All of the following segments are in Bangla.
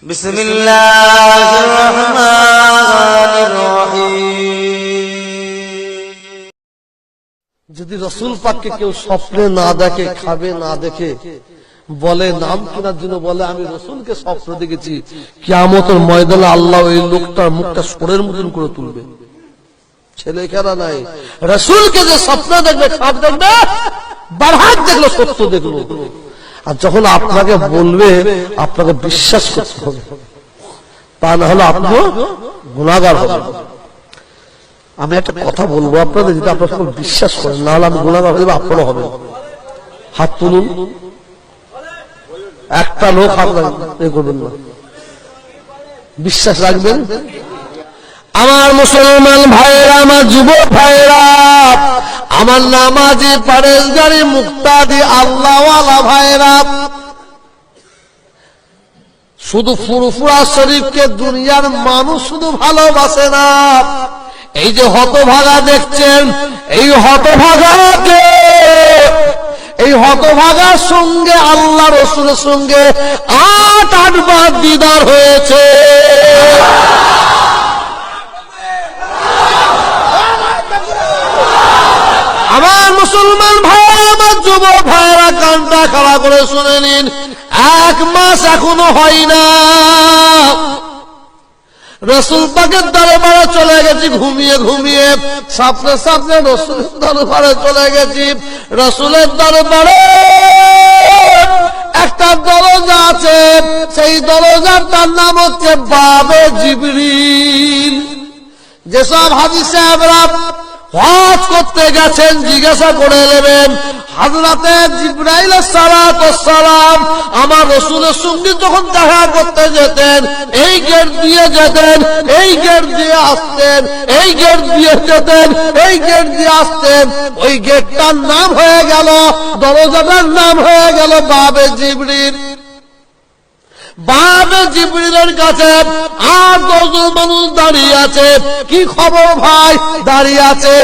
বিসমিল্লাহির রহমানির রহিম। যদি রাসূল পাককে কেউ স্বপ্নে না দেখে, খাবে না দেখে, বলে নাম কেনার জন্য বলে আমি রাসূলকে স্বপ্ন দেখেছি, কিয়ামতের ময়দানে আল্লাহ ওই লোকটার মুখটা সোরের মতন করে তুলবে। ছেলে খেলা নাই, রাসূলকে যে স্বপ্ন দেখবে, খাব দেখবে, বারহাত দেখলো, সত্য দেখলো। আর যখন আপনাকে বলবে আপনাকে বিশ্বাস করতে হবে, তা না হলে আপনি গুনাহগার হবেন। আমি একটা কথা বলবো আপনাদের, যদি আপনারা সকল বিশ্বাস করেন, না হলে আমি গুনাহগার হয়ে যাবো, আপনারা হবেন। হাত তুলুন, একটা লোক আপনারা করবেন না, বিশ্বাস রাখবেন। আমার মুসলমান ভাইয়েরা, আমার যুবক ভাইয়েরা, আমার নামাজি পরেশগারি মুক্তাদি আল্লাহওয়ালা ভাইয়েরা, শুধু ফুরফুরা শরীফকে দুনিয়ার মানুষ শুধু ভালোবাসে না। এই যে হতভাগা দেখছেন, এই হতভাগাকে, এই হতভাগার সঙ্গে আল্লাহ রসুলের সঙ্গে ৮ বার দিদার হয়েছে। আমার মুসলমান ভাইরা, আমার যুবক ভাইরা, কানটা খাড়া করে শুনে নিন, 1 মাস এখনো হয় না, রাসূল পাকের দরবারে চলে গেছি ঘুমিয়ে ঘুমিয়ে, স্বপ্নে স্বপ্নে রাসূলের দরবারে চলে গেছি। রাসূলের দরবারে একটা দরজা আছে, সেই দরজাটার নাম হচ্ছে বাবে জিবরিল। যেসব হাজী সাহেবরা হজ করতে গেছেন জিজ্ঞাসা করে নেবেন, হযরতে জিবরাইল আলাইহিস সালাম আমার রাসূলের সঙ্গে যখন দেখা করতে যেতেন, এই গেট দিয়ে যেতেন, এই গেট দিয়ে আসতেন, এই গেট দিয়ে যেতেন, এই গেট দিয়ে আসতেন। ওই গেটটার নাম হয়ে গেল, দরজাটার নাম হয়ে গেল বাবে জিবরিল। বাবে জিবরিলের কাছে ৮-১০ জন মানুষ দাঁড়িয়ে আছে। কি খবর ভাই? দাঁড়িয়ে আছে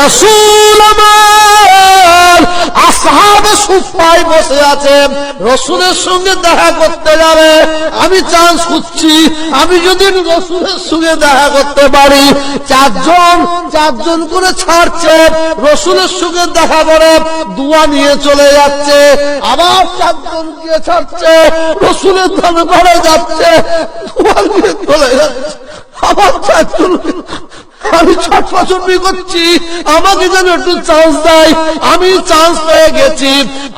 রাসূল আমার আসহাবে সুফায় বসে আছে, রাসূলের সঙ্গে দেখা করতে যাবে। আমি চান্স খুঁজছি, আমি যদি রাসূলের সঙ্গে দেখা করতে পারি। 4 জন করে ছাড়ছে, রাসূলের সঙ্গে দেখা করে দোয়া নিয়ে চলে যাচ্ছে। আবার 4 জন গিয়ে ছাড়ছে, রাসূলের ঘরে যাচ্ছে, চলে যাচ্ছে। আবার 4 জন, আমি ছটফটানি করছি, আমাকে যেন একটু চান্স দেয়। আমি চান্স পেয়ে গেছি।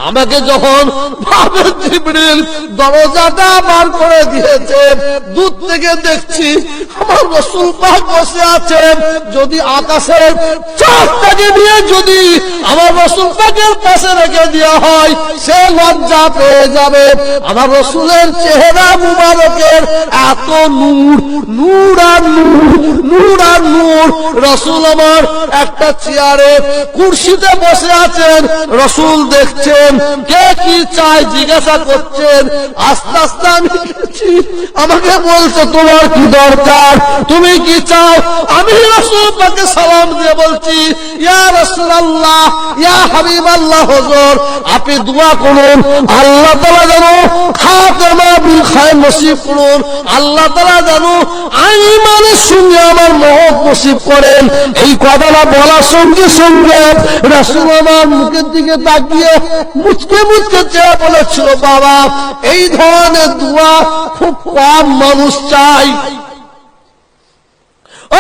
আমাকে যখন বাবে জিবরিল দরজাটা বার করে দিয়েছে, দূর থেকে দেখছি আমার রাসূল পাক বসে আছেন। যদি আকাশের চাঁদটাকে নিয়ে যদি আমার রাসূল পাকের পাশে রেখে দেওয়া হয়, সে লজ্জা পেয়ে যাবে। আমার রাসূলের চেহারা মুবারকের এত নূর, নূর আর নূর, নূর আর নূর। রাসূল আমার একটা চেয়ারে কুরসিতে বসে আছেন, রাসূল দেখছেন, কে কি চায় জিজ্ঞাসা করছেন। আস্তে আস্তে আমি দেখছি, আমাকে বলছে তোমার কি দরকার, তুমি কি চাও? আমি রাসূল পাকে সালাম দিয়ে বলছি, ইয়া রাসূলুল্লাহ, ইয়া হাবিবাল্লাহ, হুজুর আপনি দোয়া করুন, আল্লাহ তাআলা যেন খাতেমা বিল খায়র নসিব করুন, আল্লাহ তাআলা যেন ঈমানের সঙ্গে আমার মহব্বত নসিব করেন। এই কথাটা বলার সঙ্গে সঙ্গে রাসূল আমার মুখের দিকে তাকিয়ে মুচকে মুচকে চেয়ে বলেছিল, বাবা এই ধরনের দোয়া খুব কম মানুষ চায়।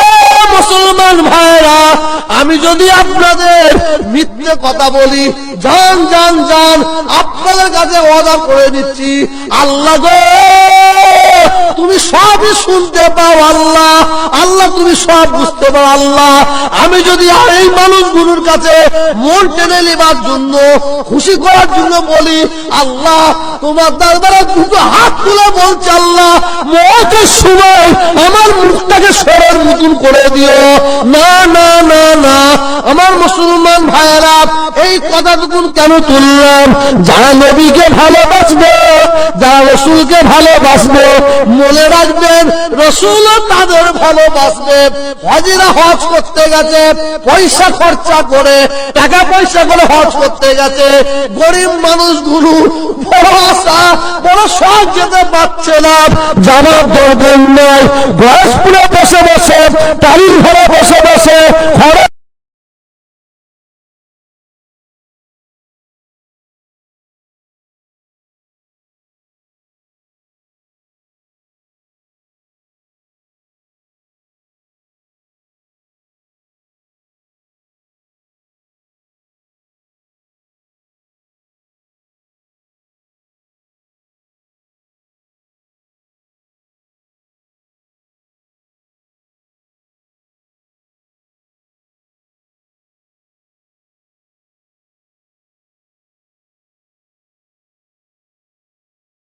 ও মুসলমান ভাইরা, আমি যদি আপনাদের মিথ্যে কথা বলি, জান জান জান আপনাদের কাছে ওয়াদা করে দিচ্ছি, আল্লাহ গো তুমি সবই শুনতে পাও, আল্লাহ আল্লাহ তুমি সব বুঝতে পাও। আল্লাহ আমি যদি এই মানুষগুলোর কাছে মন টেনে নেবার জন্য, খুশি করার জন্য বলি, আল্লাহ তোমার দরবারে 2 হাত তুলে বলছি, আল্লাহ মওতের সময় আমার মুখটাকে সোনার মতন করে দিও। না না না না, আমার মুসলমান ভাইয়েরা, এই কথাটুকু কেন তুললাম? যারা নবীকে ভালোবাসবে, যারা রসুলকে ভালোবাসবে মনে রাখবেন রসুলও তাদের ভালোবাসবে। হজিরা হজ করতে গেছে, পয়সা খরচা করে, টাকা পয়সা করে হজ করতে গেছে, গরিব মানুষগুলো বড় আশা বড় শখ যেতে পারছে না, যাবার দরকার নয়, বয়সপুরে বসে বসে, টালির ঘরে বসে বসে